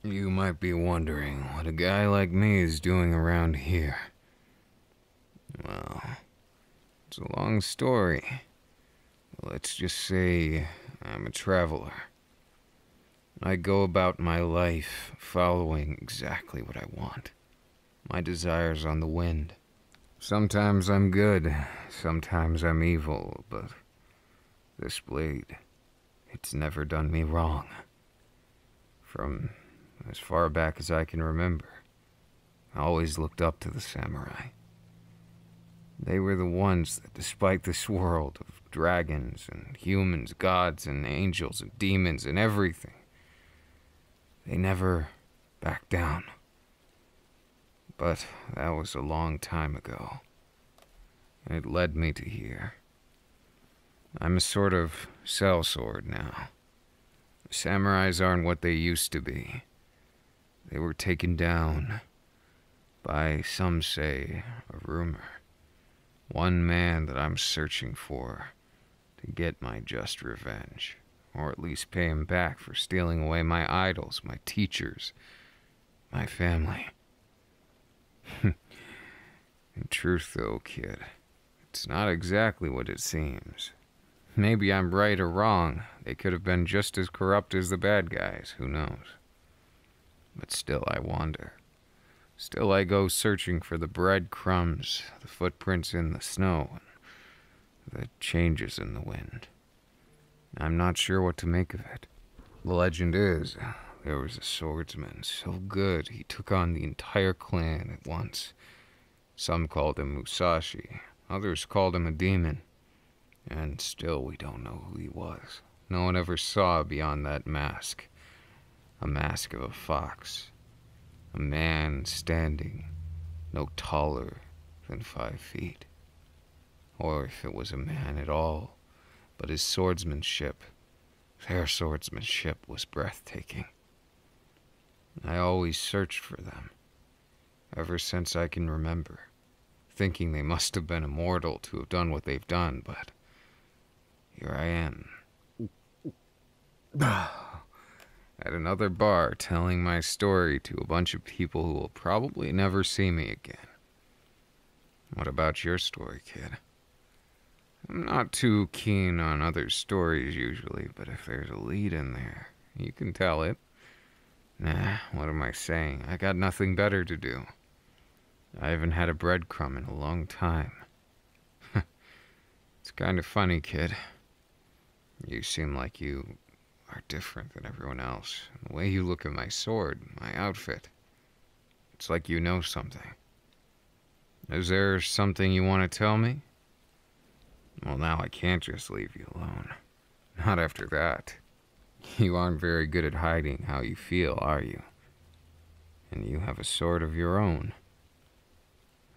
You might be wondering what a guy like me is doing around here. Well, it's a long story. Let's just say I'm a traveler. I go about my life following exactly what I want. My desires on the wind. Sometimes I'm good, sometimes I'm evil, but this blade, it's never done me wrong. From as far back as I can remember, I always looked up to the samurai. They were the ones that, despite this world of dragons and humans, gods and angels and demons and everything, they never backed down. But that was a long time ago, and it led me to here. I'm a sort of sellsword now. Samurais aren't what they used to be. They were taken down by, some say, a rumor. One man that I'm searching for to get my just revenge, or at least pay him back for stealing away my idols, my teachers, my family. In truth, though, kid, it's not exactly what it seems. Maybe I'm right or wrong. They could have been just as corrupt as the bad guys, who knows? But still I wander. Still I go searching for the breadcrumbs, the footprints in the snow, and the changes in the wind. I'm not sure what to make of it. The legend is, there was a swordsman so good he took on the entire clan at once. Some called him Musashi, others called him a demon. And still we don't know who he was. No one ever saw beyond that mask. A mask of a fox. A man standing no taller than 5 feet. Or if it was a man at all, but his swordsmanship, their swordsmanship, was breathtaking. I always searched for them, ever since I can remember, thinking they must have been immortal to have done what they've done, but here I am. At another bar telling my story to a bunch of people who will probably never see me again. What about your story, kid? I'm not too keen on other stories usually, but if there's a lead in there, you can tell it. Nah, what am I saying? I got nothing better to do. I haven't had a breadcrumb in a long time. It's kind of funny, kid. You seem like you are different than everyone else. The way you look at my sword, my outfit, it's like you know something. Is there something you want to tell me? Well, now I can't just leave you alone. Not after that. You aren't very good at hiding how you feel, are you? And you have a sword of your own.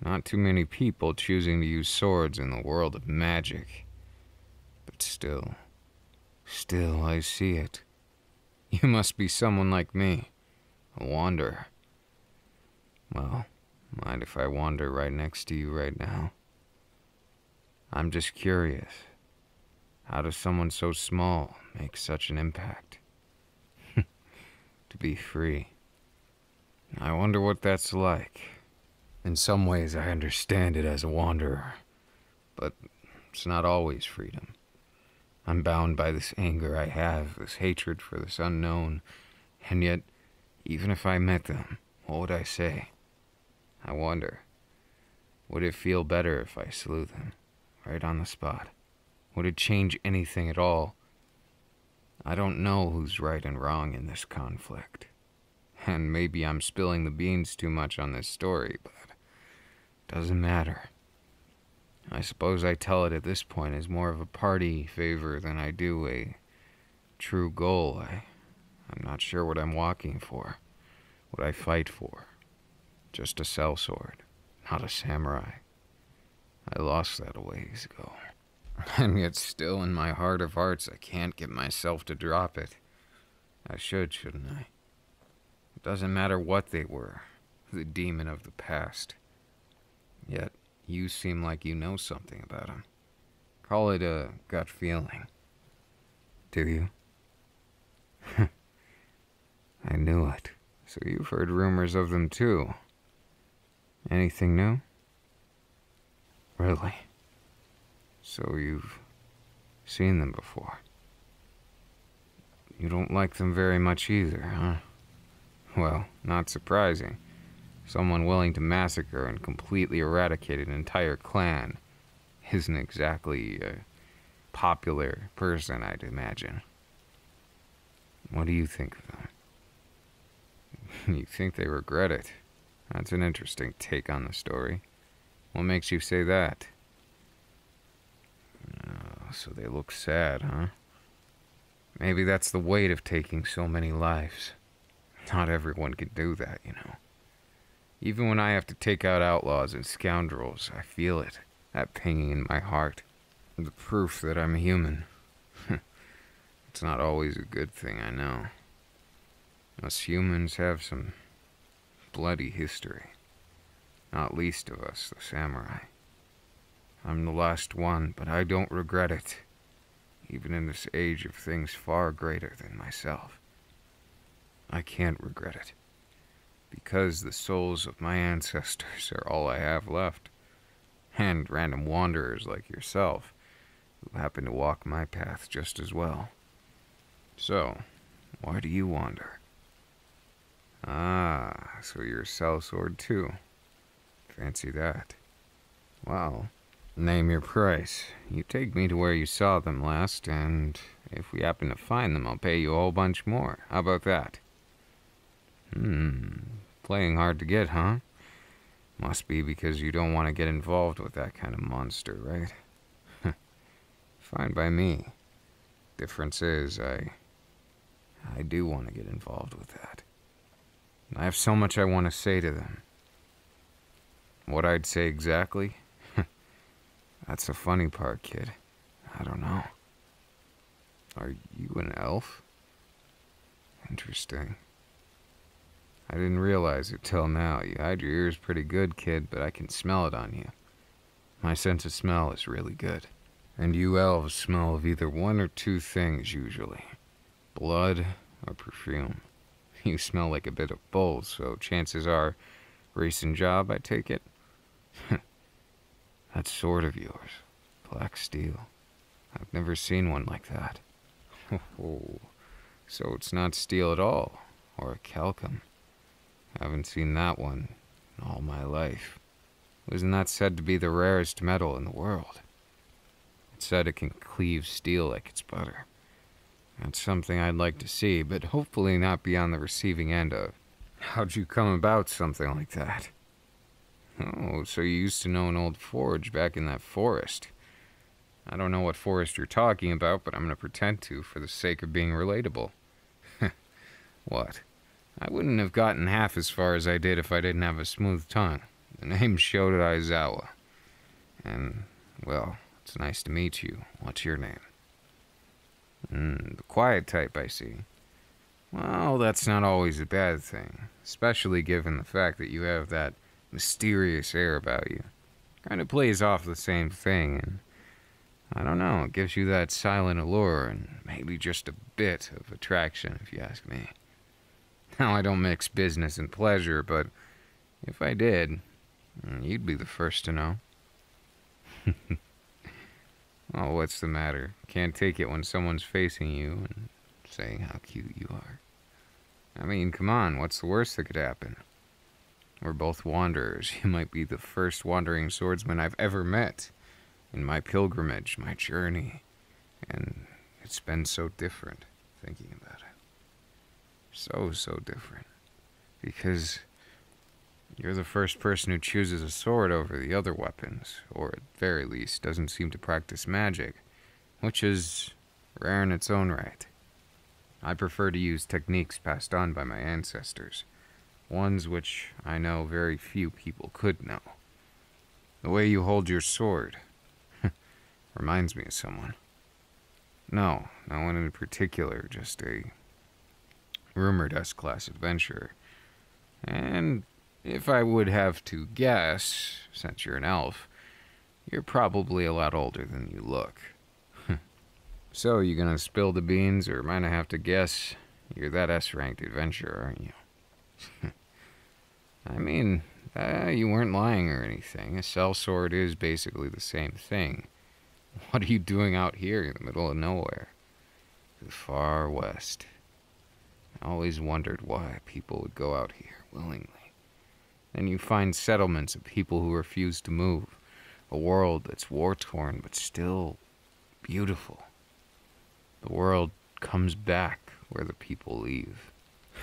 Not too many people choosing to use swords in the world of magic. But still, I see it. You must be someone like me, a wanderer. Well, mind if I wander right next to you right now? I'm just curious. How does someone so small make such an impact? To be free. I wonder what that's like. In some ways I understand it as a wanderer, but it's not always freedom. I'm bound by this anger I have, this hatred for this unknown, and yet, even if I met them, what would I say? I wonder, would it feel better if I slew them, right on the spot? Would it change anything at all? I don't know who's right and wrong in this conflict. And maybe I'm spilling the beans too much on this story, but it doesn't matter. I suppose I tell it at this point as more of a party favor than I do a true goal. I'm not sure what I'm walking for, what I fight for. Just a sellsword, not a samurai. I lost that a ways ago. And yet still in my heart of hearts I can't get myself to drop it. I should, shouldn't I? It doesn't matter what they were, the demon of the past. Yet, you seem like you know something about him. Call it a gut feeling. Do you? I knew it. So you've heard rumors of them too. Anything new? Really? So you've seen them before. You don't like them very much either, huh? Well, not surprising. Someone willing to massacre and completely eradicate an entire clan isn't exactly a popular person, I'd imagine. What do you think of them? You think they regret it? That's an interesting take on the story. What makes you say that? So they look sad, huh? Maybe that's the weight of taking so many lives. Not everyone can do that, you know. Even when I have to take out outlaws and scoundrels, I feel it, that pinging in my heart. The proof that I'm human. It's not always a good thing, I know. Us humans have some bloody history. Not least of us, the samurai. I'm the last one, but I don't regret it. Even in this age of things far greater than myself. I can't regret it. Because the souls of my ancestors are all I have left. And random wanderers like yourself, who happen to walk my path just as well. So, why do you wander? Ah, so you're a sellsword too. Fancy that. Well, name your price. You take me to where you saw them last, and if we happen to find them, I'll pay you a whole bunch more. How about that? Playing hard to get, huh? Must be because you don't want to get involved with that kind of monster, right? Fine by me. Difference is, I do want to get involved with that. I have so much I want to say to them. What I'd say exactly? That's the funny part, kid. I don't know. Are you an elf? Interesting. I didn't realize it till now. You hide your ears pretty good, kid, but I can smell it on you. My sense of smell is really good. And you elves smell of either one or two things, usually. Blood or perfume. You smell like a bit of both, so chances are, recent job, I take it? That sword of yours. Black steel. I've never seen one like that. Oh, so it's not steel at all, or a calcum. Haven't seen that one in all my life. Wasn't that said to be the rarest metal in the world? It said it can cleave steel like it's butter. That's something I'd like to see, but hopefully not be on the receiving end of. How'd you come about something like that? Oh, so you used to know an old forge back in that forest. I don't know what forest you're talking about, but I'm going to pretend to for the sake of being relatable. What? I wouldn't have gotten half as far as I did if I didn't have a smooth tongue. The name's Shota Aizawa. And, well, it's nice to meet you. What's your name? The quiet type, I see. Well, that's not always a bad thing, especially given the fact that you have that mysterious air about you. Kind of plays off the same thing, and I don't know, it gives you that silent allure and maybe just a bit of attraction, if you ask me. Now, I don't mix business and pleasure, but if I did, you'd be the first to know. Oh, what's the matter? Can't take it when someone's facing you and saying how cute you are. I mean, come on, what's the worst that could happen? We're both wanderers. You might be the first wandering swordsman I've ever met in my pilgrimage, my journey. And it's been so different, thinking about it. So different. Because you're the first person who chooses a sword over the other weapons, or at very least doesn't seem to practice magic, which is rare in its own right. I prefer to use techniques passed on by my ancestors, ones which I know very few people could know. The way you hold your sword reminds me of someone. No one in particular, just a rumored S-class adventurer. And if I would have to guess, since you're an elf, you're probably a lot older than you look. So, you gonna spill the beans, or might I have to guess you're that S-ranked adventurer, aren't you? I mean, you weren't lying or anything. A sellsword is basically the same thing. What are you doing out here in the middle of nowhere? The far west. I always wondered why people would go out here willingly. Then you find settlements of people who refuse to move. A world that's war-torn but still beautiful. The world comes back where the people leave.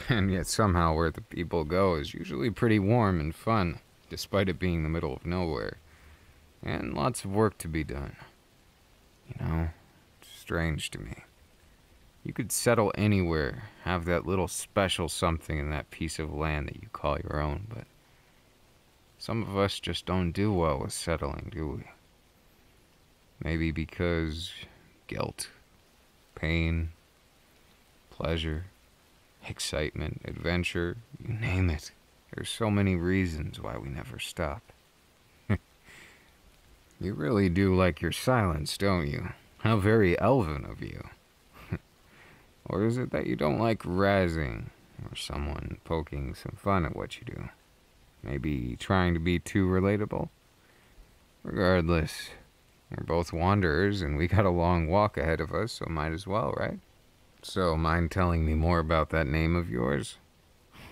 And yet somehow where the people go is usually pretty warm and fun, despite it being the middle of nowhere. And lots of work to be done. You know, it's strange to me. You could settle anywhere, have that little special something in that piece of land that you call your own, but some of us just don't do well with settling, do we? Maybe because guilt, pain, pleasure, excitement, adventure, you name it. There's so many reasons why we never stop. You really do like your silence, don't you? How very elven of you. Or is it that you don't like razzing, or someone poking some fun at what you do? Maybe trying to be too relatable? Regardless, we're both wanderers, and we got a long walk ahead of us, so might as well, right? So, mind telling me more about that name of yours?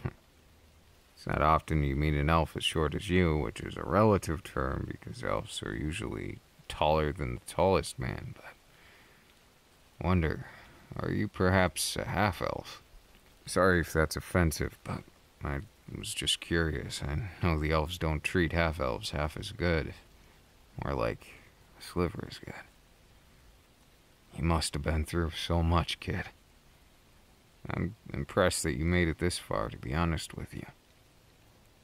It's not often you meet an elf as short as you, which is a relative term, because elves are usually taller than the tallest man, but... Wonder... Are you perhaps a half-elf? Sorry if that's offensive, but I was just curious. I know the elves don't treat half-elves half as good. More like a sliver as good. You must have been through so much, kid. I'm impressed that you made it this far, to be honest with you.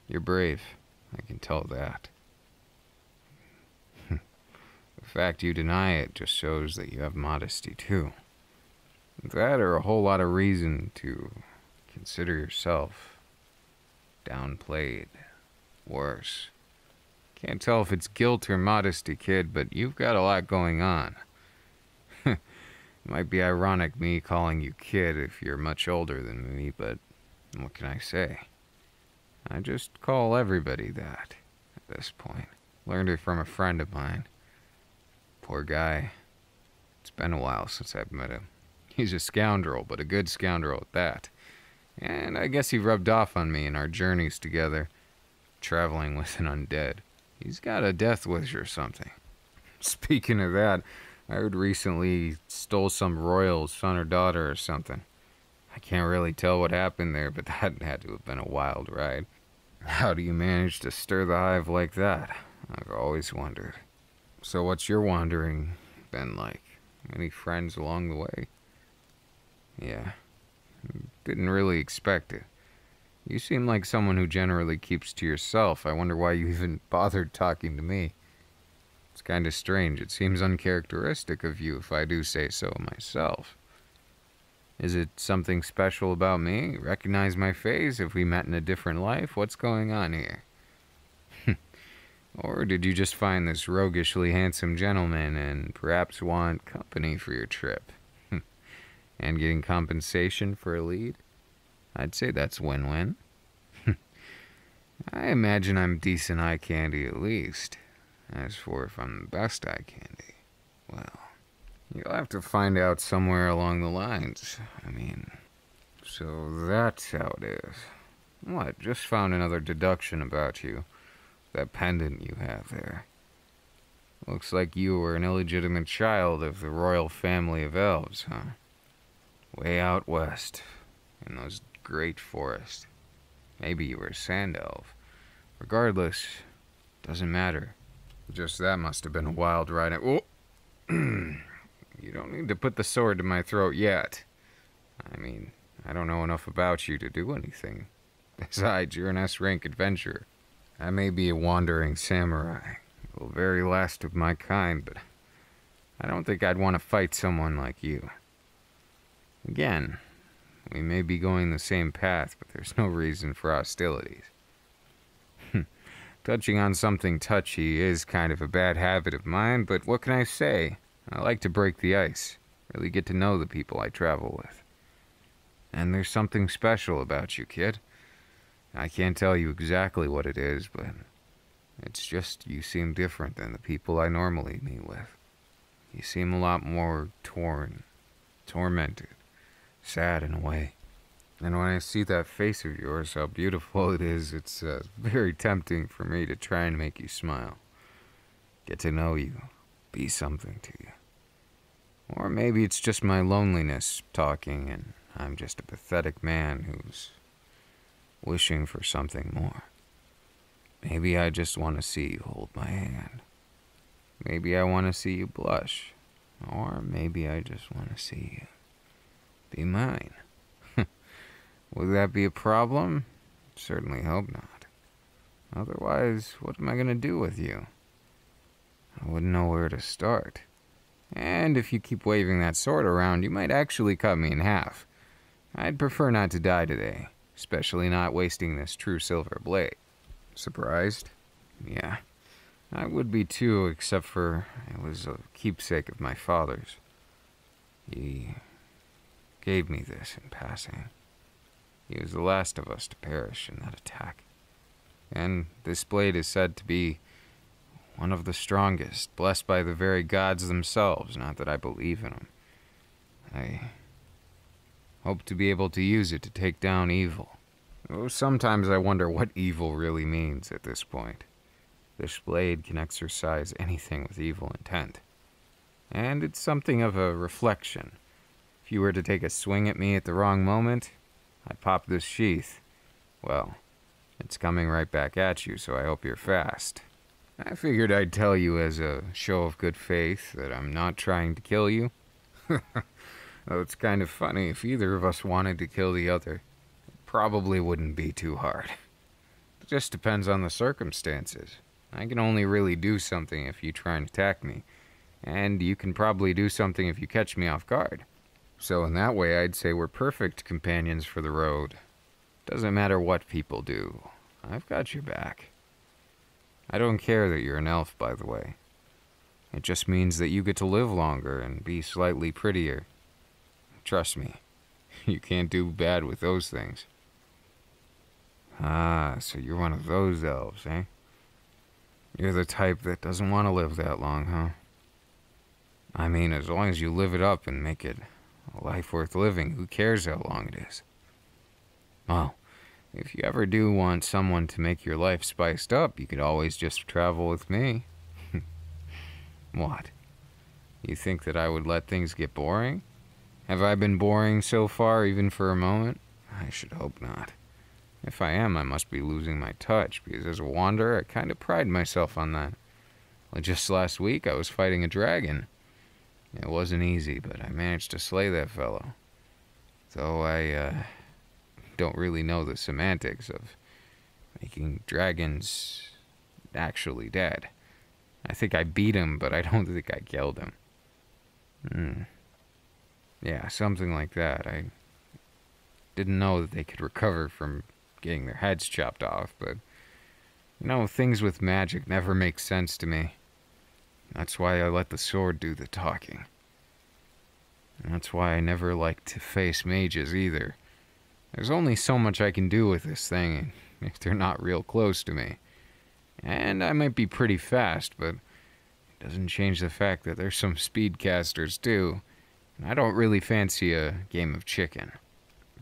You're brave, I can tell that. The fact you deny it just shows that you have modesty, too. That or a whole lot of reason to consider yourself downplayed, worse. Can't tell if it's guilt or modesty, kid, but you've got a lot going on. It might be ironic me calling you kid if you're much older than me, but what can I say? I just call everybody that at this point. Learned it from a friend of mine. Poor guy. It's been a while since I've met him. He's a scoundrel, but a good scoundrel at that. And I guess he rubbed off on me in our journeys together, traveling with an undead. He's got a death wish or something. Speaking of that, I heard recently stole some royal's son or daughter or something. I can't really tell what happened there, but that had to have been a wild ride. How do you manage to stir the hive like that? I've always wondered. So what's your wandering been like? Any friends along the way? Yeah, didn't really expect it. You seem like someone who generally keeps to yourself. I wonder why you even bothered talking to me. It's kind of strange. It seems uncharacteristic of you, if I do say so myself. Is it something special about me? Recognize my face? Have we met in a different life? What's going on here? Or did you just find this roguishly handsome gentleman and perhaps want company for your trip? And getting compensation for a lead? I'd say that's win-win. I imagine I'm decent eye candy at least. As for if I'm the best eye candy, well, you'll have to find out somewhere along the lines. I mean, so that's how it is. What, just found another deduction about you. That pendant you have there. Looks like you were an illegitimate child of the royal family of elves, huh? Way out west, in those great forests. Maybe you were a sand elf. Regardless, doesn't matter. Just that must have been a wild ride. Oh! You don't need to put the sword to my throat yet. I mean, I don't know enough about you to do anything. Besides, you're an S-rank adventurer. I may be a wandering samurai, the very last of my kind, but I don't think I'd want to fight someone like you. Again, we may be going the same path, but there's no reason for hostilities. Touching on something touchy is kind of a bad habit of mine, but what can I say? I like to break the ice, really get to know the people I travel with. And there's something special about you, kid. I can't tell you exactly what it is, but it's just you seem different than the people I normally meet with. You seem a lot more torn, tormented, sad in a way. And when I see that face of yours, how beautiful it is, it's very tempting for me to try and make you smile. Get to know you, be something to you. Or maybe it's just my loneliness talking and I'm just a pathetic man who's wishing for something more. Maybe I just want to see you hold my hand. Maybe I want to see you blush. Or maybe I just want to see you be mine. Would that be a problem? Certainly hope not. Otherwise, what am I going to do with you? I wouldn't know where to start. And if you keep waving that sword around, you might actually cut me in half. I'd prefer not to die today, especially not wasting this true silver blade. Surprised? Yeah, I would be too, except for it was a keepsake of my father's. He gave me this in passing. He was the last of us to perish in that attack. And this blade is said to be one of the strongest, blessed by the very gods themselves, not that I believe in them. I hope to be able to use it to take down evil. Oh, sometimes I wonder what evil really means at this point. This blade can exercise anything with evil intent. And it's something of a reflection. If you were to take a swing at me at the wrong moment, I'd pop this sheath. Well, it's coming right back at you, so I hope you're fast. I figured I'd tell you as a show of good faith that I'm not trying to kill you. Though it's kind of funny, if either of us wanted to kill the other, it probably wouldn't be too hard. It just depends on the circumstances. I can only really do something if you try and attack me, and you can probably do something if you catch me off guard. So in that way, I'd say we're perfect companions for the road. Doesn't matter what people do, I've got your back. I don't care that you're an elf, by the way. It just means that you get to live longer and be slightly prettier. Trust me, you can't do bad with those things. Ah, so you're one of those elves, eh? You're the type that doesn't want to live that long, huh? I mean, as long as you live it up and make it a life worth living, who cares how long it is? Well, if you ever do want someone to make your life spiced up, you could always just travel with me. What? You think that I would let things get boring? Have I been boring so far, even for a moment? I should hope not. If I am, I must be losing my touch, because as a wanderer, I kind of pride myself on that. Well, just last week, I was fighting a dragon. It wasn't easy, but I managed to slay that fellow. Though I don't really know the semantics of making dragons actually dead. I think I beat him, but I don't think I killed him. Yeah, something like that. I didn't know that they could recover from getting their heads chopped off, but things with magic never make sense to me. That's why I let the sword do the talking. And that's why I never like to face mages either. There's only so much I can do with this thing if they're not real close to me. And I might be pretty fast, but it doesn't change the fact that there's some speedcasters too. And I don't really fancy a game of chicken.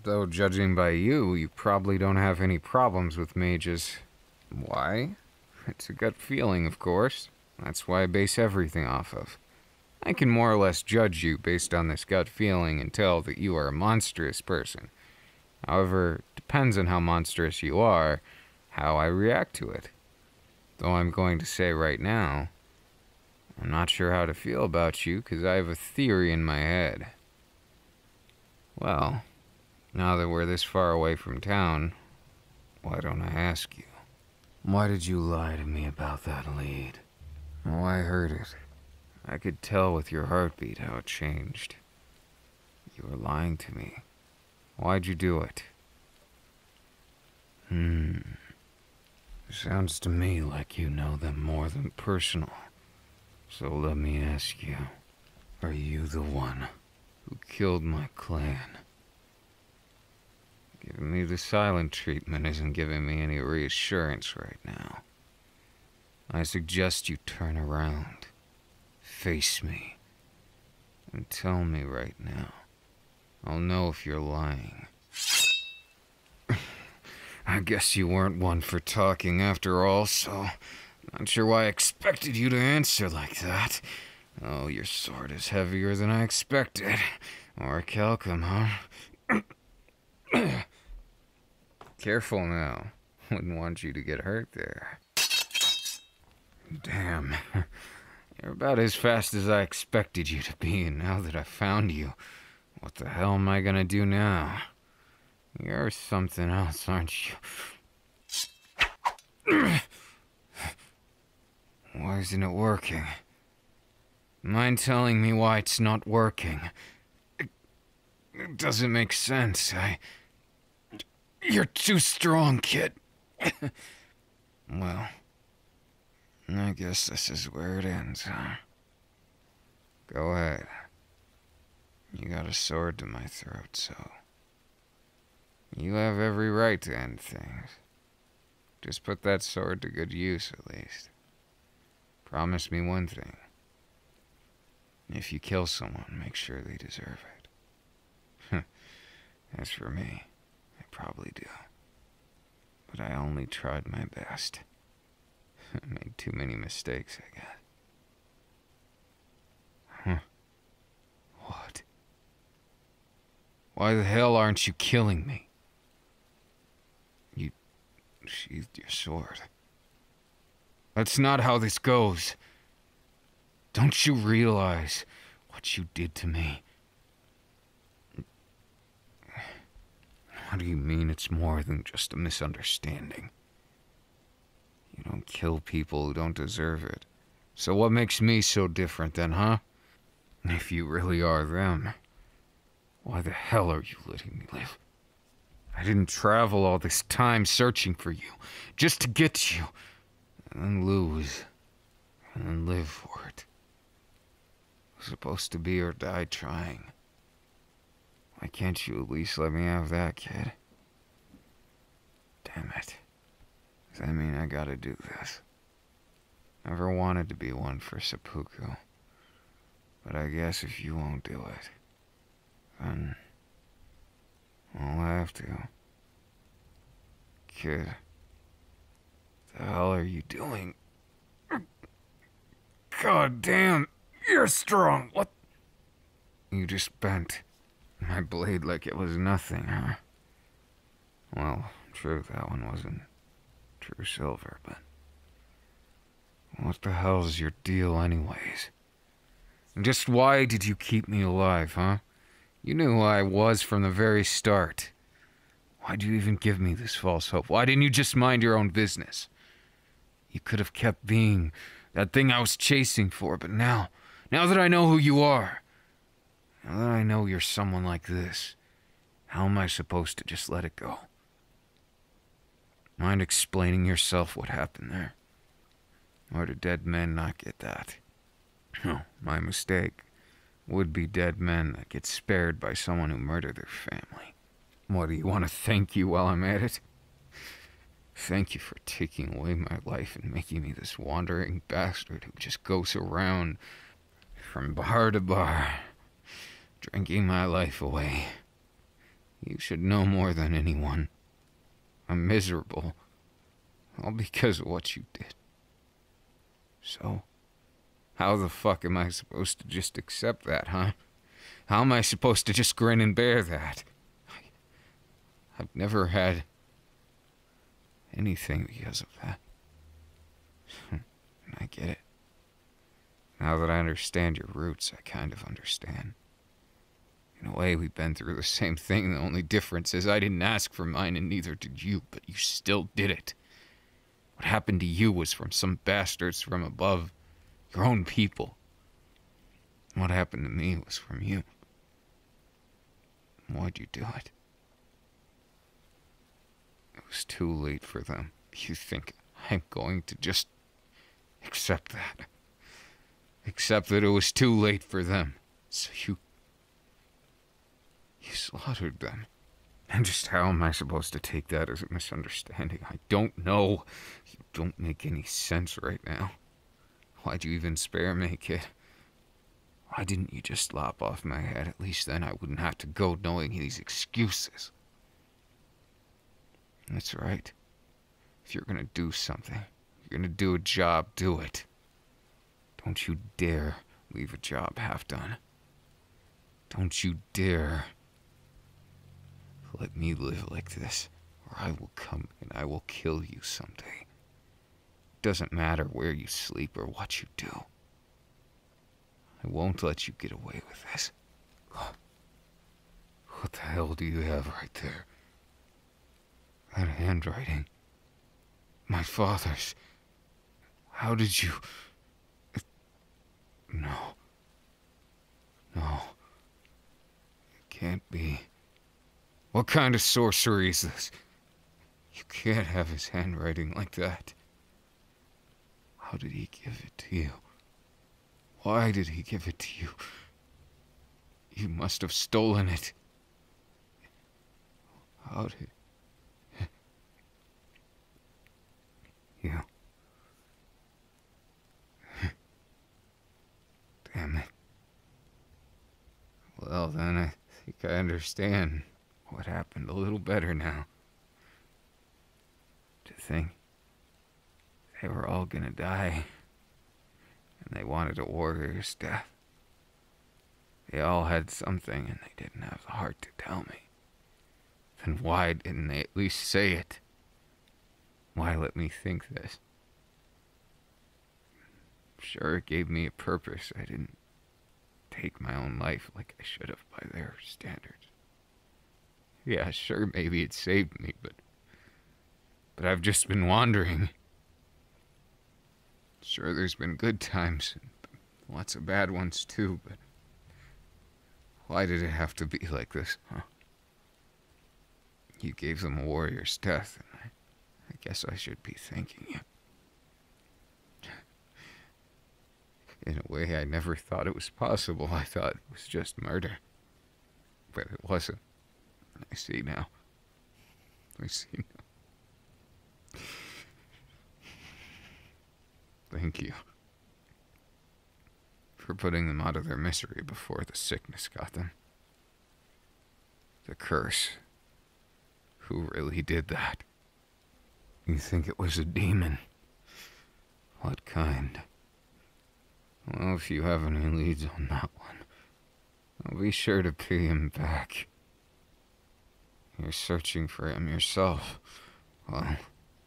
Though judging by you, you probably don't have any problems with mages. Why? It's a gut feeling, of course. That's why I base everything off of. I can more or less judge you based on this gut feeling and tell that you are a monstrous person. However, it depends on how monstrous you are, how I react to it. Though I'm going to say right now, I'm not sure how to feel about you because I have a theory in my head. Well, now that we're this far away from town, why don't I ask you? Why did you lie to me about that lead? Oh, I heard it. I could tell with your heartbeat how it changed. You were lying to me. Why'd you do it? Sounds to me like you know them more than personal. So let me ask you, are you the one who killed my clan? Giving me the silent treatment isn't giving me any reassurance right now. I suggest you turn around, face me, and tell me right now. I'll know if you're lying. I guess you weren't one for talking after all, so not sure why I expected you to answer like that. Oh, your sword is heavier than I expected. Or a calcum, huh? Careful now. Wouldn't want you to get hurt there. Damn. You're about as fast as I expected you to be, and now that I found you, what the hell am I gonna do now? You're something else, aren't you? Why isn't it working? Mind telling me why it's not working? It doesn't make sense. You're too strong, kid. Well, I guess this is where it ends, huh? Go ahead. You got a sword to my throat, so you have every right to end things. Just put that sword to good use, at least. Promise me one thing. If you kill someone, make sure they deserve it. As for me, I probably do. But I only tried my best. I made too many mistakes, I guess. Huh? What? Why the hell aren't you killing me? You sheathed your sword. That's not how this goes. Don't you realize what you did to me? What do you mean it's more than just a misunderstanding? You don't kill people who don't deserve it. So what makes me so different then, huh? If you really are them, why the hell are you letting me live? I didn't travel all this time searching for you, just to get you, and then lose, and then live for it. I was supposed to be or die trying. Why can't you at least let me have that, kid? Damn it. Does that mean I gotta do this? Never wanted to be one for seppuku. But I guess if you won't do it, then I'll have to. Kid, the hell are you doing? God damn, you're strong. What? You just bent my blade like it was nothing, huh? Well, true, that one wasn't true silver, but what the hell's your deal anyways? And just why did you keep me alive, huh? You knew who I was from the very start. Why'd you even give me this false hope? Why didn't you just mind your own business? You could have kept being that thing I was chasing for, but now that I know who you are, now that I know you're someone like this, how am I supposed to just let it go? Mind explaining yourself what happened there? Or do dead men not get that? Oh, my mistake. Would be dead men that get spared by someone who murdered their family. What, do you want to thank you while I'm at it? Thank you for taking away my life and making me this wandering bastard who just goes around from bar to bar, drinking my life away. You should know more than anyone. I'm miserable, all because of what you did. So, how the fuck am I supposed to just accept that, huh? How am I supposed to just grin and bear that? I've never had anything because of that. And I get it. Now that I understand your roots, I kind of understand. In a way, we've been through the same thing. The only difference is I didn't ask for mine and neither did you, but you still did it. What happened to you was from some bastards from above, your own people. What happened to me was from you. Why'd you do it? It was too late for them. You think I'm going to just accept that? Accept that it was too late for them. So you slaughtered them. And just how am I supposed to take that as a misunderstanding? I don't know. You don't make any sense right now. Why'd you even spare me, kid? Why didn't you just lop off my head? At least then I wouldn't have to go knowing these excuses. That's right. If you're gonna do something, you're gonna do a job, do it. Don't you dare leave a job half done. Don't you dare let me live like this, or I will come and I will kill you someday. Doesn't matter where you sleep or what you do. I won't let you get away with this. What the hell do you have right there? That handwriting. My father's. How did you... No. No. It can't be. What kind of sorcery is this? You can't have his handwriting like that. How did he give it to you? Why did he give it to you? You must have stolen it. How did... You... Damn it. Well, then I think I understand what happened a little better now. To think they were all gonna die, and they wanted a warrior's death. They all had something, and they didn't have the heart to tell me. Then why didn't they at least say it? Why let me think this? Sure, it gave me a purpose. I didn't take my own life like I should have by their standards. Yeah, sure, maybe it saved me, but I've just been wandering. Sure, there's been good times, and lots of bad ones too, but why did it have to be like this, huh? You gave them a warrior's death, and I guess I should be thanking you. In a way, I never thought it was possible. I thought it was just murder. But it wasn't. I see now. I see now. Thank you for putting them out of their misery before the sickness got them. The curse. Who really did that? You think it was a demon? What kind? Well, if you have any leads on that one, I'll be sure to pay him back. You're searching for him yourself. Well,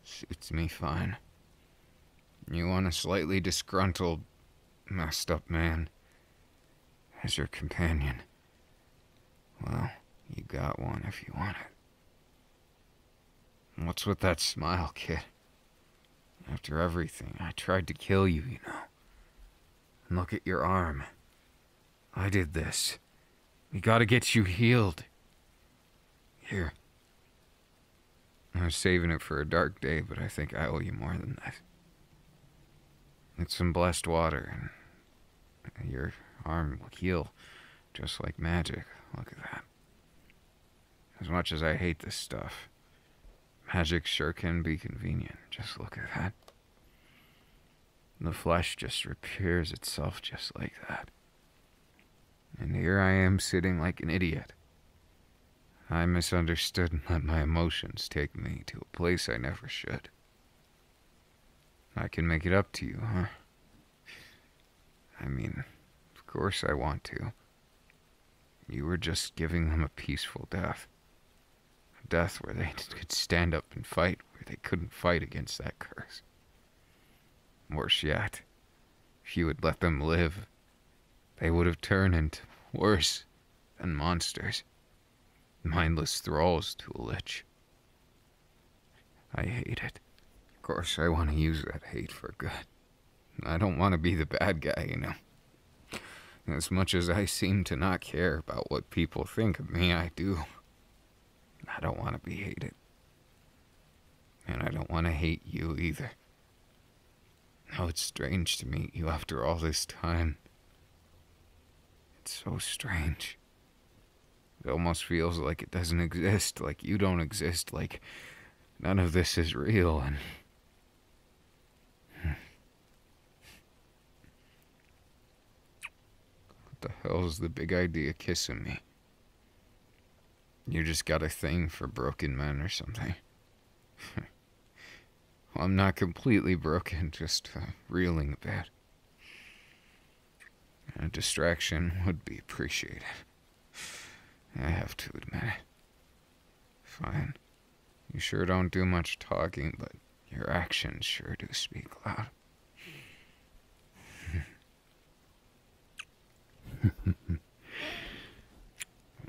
suits me fine. You want a slightly disgruntled, messed up man as your companion. Well, you got one if you want it. What's with that smile, kid? After everything, I tried to kill you, you know. And look at your arm. I did this. We gotta get you healed. Here. I was saving it for a dark day, but I think I owe you more than that. It's some blessed water, and your arm will heal, just like magic. Look at that. As much as I hate this stuff, magic sure can be convenient. Just look at that. The flesh just repairs itself just like that. And here I am sitting like an idiot. I misunderstood and let my emotions take me to a place I never should. I can make it up to you, huh? I mean, of course I want to. You were just giving them a peaceful death. A death where they could stand up and fight, where they couldn't fight against that curse. Worse yet, if you had let them live, they would have turned into worse than monsters. Mindless thralls to a lich. I hate it. Of course, I want to use that hate for good. I don't want to be the bad guy, you know. As much as I seem to not care about what people think of me, I do. I don't want to be hated. And I don't want to hate you either. Now it's strange to meet you after all this time. It's so strange. It almost feels like it doesn't exist, like you don't exist, like none of this is real, and... What the hell's the big idea kissing me? You just got a thing for broken men or something? Well, I'm not completely broken, just reeling a bit. A distraction would be appreciated. I have to admit it. Fine. You sure don't do much talking, but your actions sure do speak loud.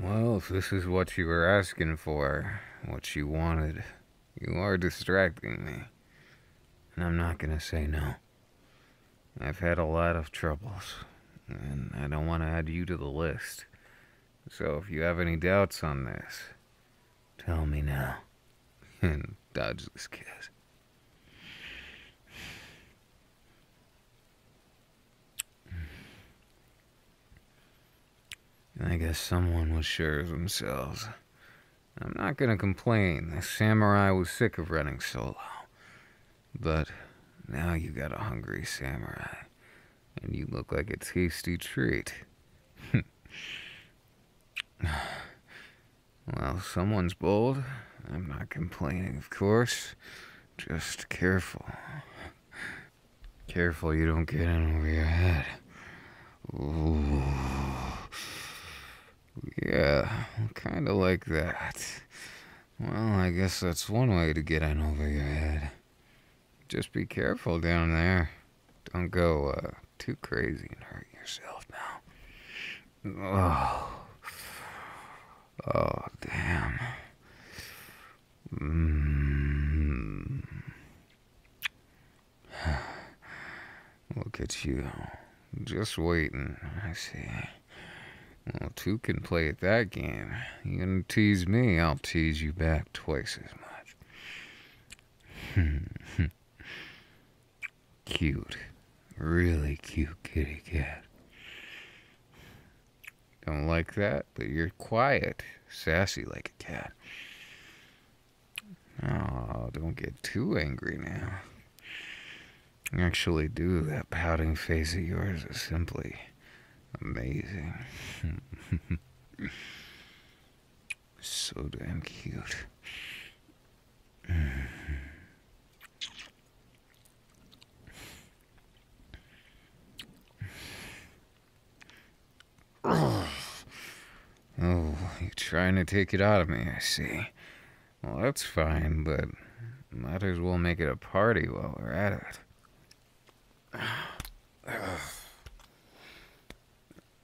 Well, if this is what you were asking for, what you wanted, you are distracting me. And I'm not gonna say no. I've had a lot of troubles, and I don't want to add you to the list. So if you have any doubts on this, tell me now. And dodge this kiss. I guess someone was sure of themselves. I'm not gonna complain. The samurai was sick of running solo. But now you got a hungry samurai. And you look like a tasty treat. Well, someone's bold. I'm not complaining, of course. Just careful. Careful you don't get in over your head. Ooh. Yeah, kinda like that. Well, I guess that's one way to get in over your head. Just be careful down there. Don't go too crazy and hurt yourself now. Oh, damn. Look at you. Just waiting, I see. Well, two can play at that game. You gonna tease me, I'll tease you back twice as much. Cute. Really cute kitty cat. Don't like that, but you're quiet. Sassy like a cat. Oh, don't get too angry now. Actually, that pouting face of yours is simply amazing. So damn cute. Oh, you're trying to take it out of me, I see. Well, that's fine, but might as well make it a party while we're at it.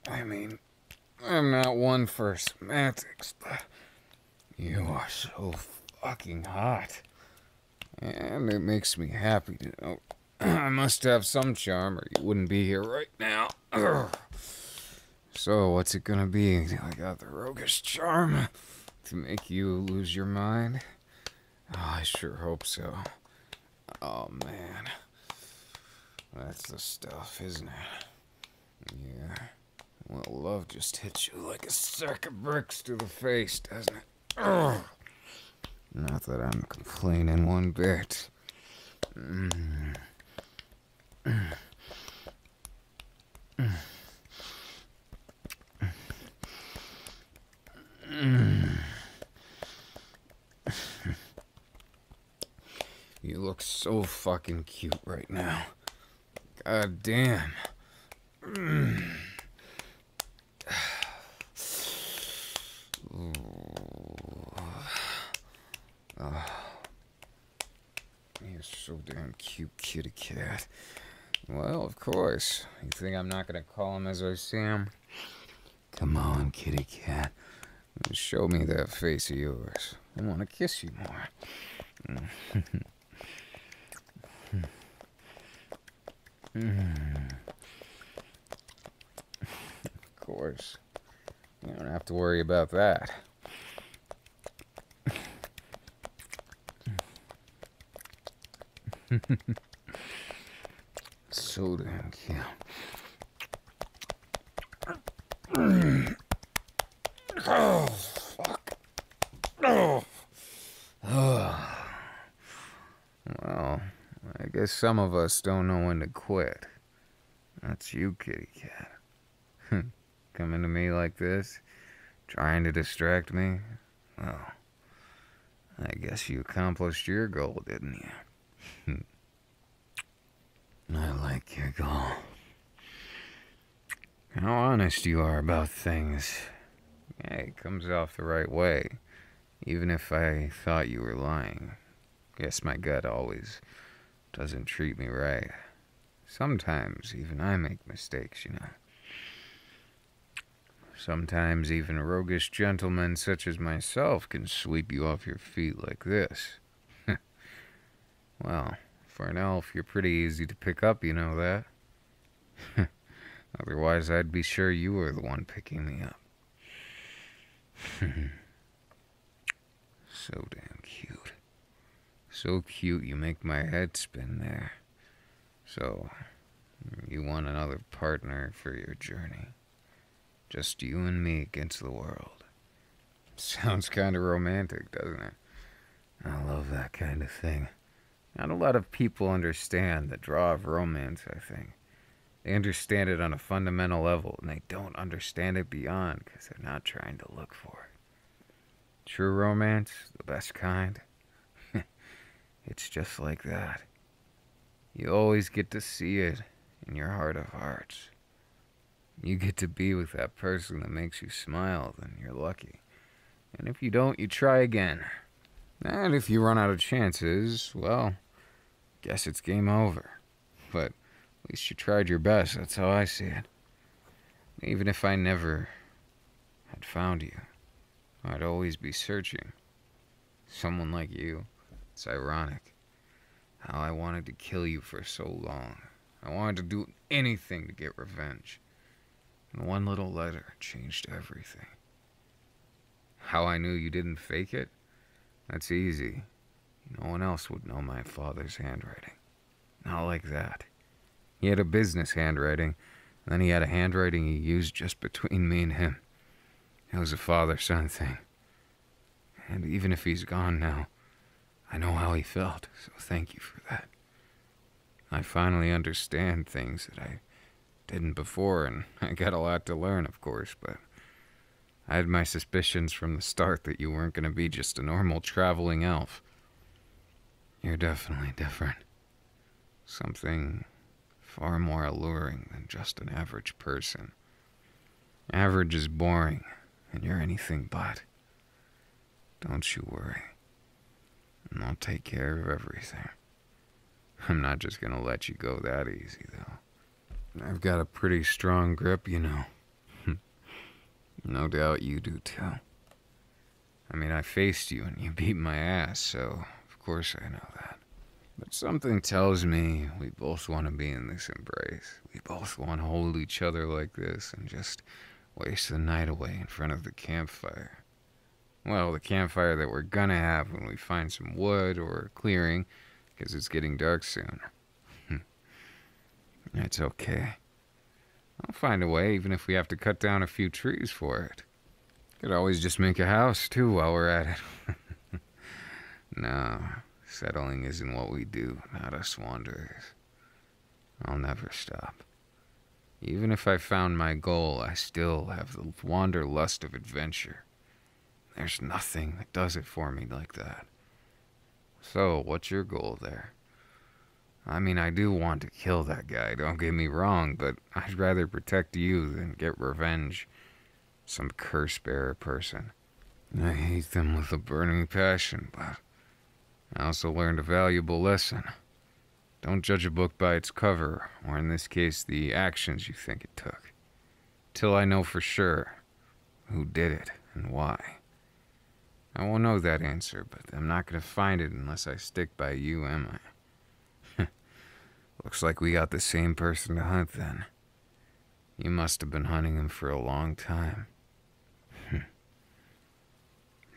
I mean, I'm not one for semantics, but you are so fucking hot. And it makes me happy to know I must have some charm or you wouldn't be here right now. So, what's it gonna be? I got the roguish charm to make you lose your mind? Oh, I sure hope so. Oh, man. That's the stuff, isn't it? Yeah. Well, love just hits you like a sack of bricks to the face, doesn't it? Ugh. Not that I'm complaining one bit. You look so fucking cute right now. God damn. You're so damn cute, kitty cat. Well, of course. You think I'm not gonna call him as I see him? Come on, kitty cat. Show me that face of yours. I want to kiss you more. Of course. You don't have to worry about that. So damn cute. Oh. Well, I guess some of us don't know when to quit. That's you, kitty cat. Coming to me like this, trying to distract me. Well, I guess you accomplished your goal, didn't you? I like your goal. How honest you are about things. Hey, it comes off the right way, even if I thought you were lying. Guess my gut always doesn't treat me right. Sometimes even I make mistakes, you know. Sometimes even roguish gentlemen such as myself can sweep you off your feet like this. Well, for an elf, you're pretty easy to pick up, you know that? Otherwise, I'd be sure you were the one picking me up. So damn cute. So cute you make my head spin there. So, you want another partner for your journey. Just you and me against the world. Sounds kind of romantic, doesn't it? I love that kind of thing. Not a lot of people understand the draw of romance, I think. They understand it on a fundamental level, and they don't understand it beyond because they're not trying to look for it. True romance, the best kind, it's just like that. You always get to see it in your heart of hearts. You get to be with that person that makes you smile, then you're lucky. And if you don't, you try again. And if you run out of chances, well, guess it's game over. But at least you tried your best, that's how I see it. Even if I never had found you, I'd always be searching. Someone like you, it's ironic. How I wanted to kill you for so long. I wanted to do anything to get revenge. And one little letter changed everything. How I knew you didn't fake it? That's easy. No one else would know my father's handwriting. Not like that. He had a business handwriting, and then he had a handwriting he used just between me and him. It was a father-son thing. And even if he's gone now, I know how he felt, so thank you for that. I finally understand things that I didn't before, and I got a lot to learn, of course, but I had my suspicions from the start that you weren't going to be just a normal traveling elf. You're definitely different. Something far more alluring than just an average person. Average is boring, and you're anything but. Don't you worry. And I'll take care of everything. I'm not just gonna let you go that easy, though. I've got a pretty strong grip, you know. No doubt you do, too. I mean, I faced you and you beat my ass, so of course I know that. But something tells me we both want to be in this embrace. We both want to hold each other like this and just waste the night away in front of the campfire. Well, the campfire that we're gonna have when we find some wood or a clearing, because it's getting dark soon. It's okay. I'll find a way, even if we have to cut down a few trees for it. Could always just make a house, too, while we're at it. No, settling isn't what we do, not us wanderers. I'll never stop. Even if I found my goal, I still have the wanderlust of adventure. There's nothing that does it for me like that. So, what's your goal there? I mean, I do want to kill that guy, don't get me wrong, but I'd rather protect you than get revenge. Some curse-bearer person. I hate them with a burning passion, but I also learned a valuable lesson. Don't judge a book by its cover, or in this case, the actions you think it took. Till I know for sure who did it and why. I won't know that answer, but I'm not going to find it unless I stick by you, am I? Looks like we got the same person to hunt then. You must have been hunting him for a long time.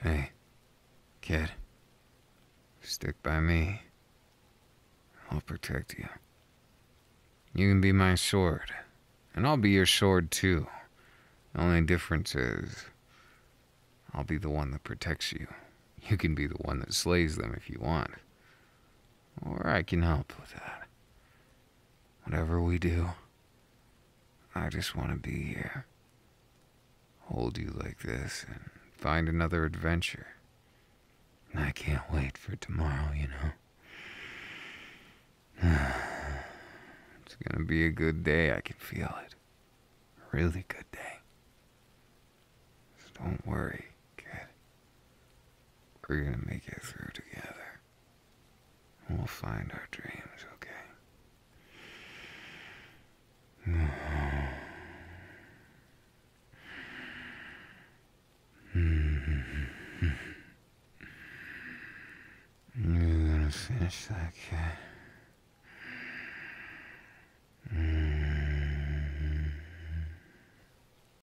Hey, kid. Stick by me. I'll protect you. You can be my sword, and I'll be your sword too. The only difference is, I'll be the one that protects you. You can be the one that slays them if you want. I can help with that. Whatever we do, I just want to be here. Hold you like this and find another adventure. And I can't wait for tomorrow, you know. It's gonna be a good day, I can feel it. A really good day. So don't worry, kid. We're gonna make it through together. And we'll find our dreams, okay? You're gonna finish that, kid.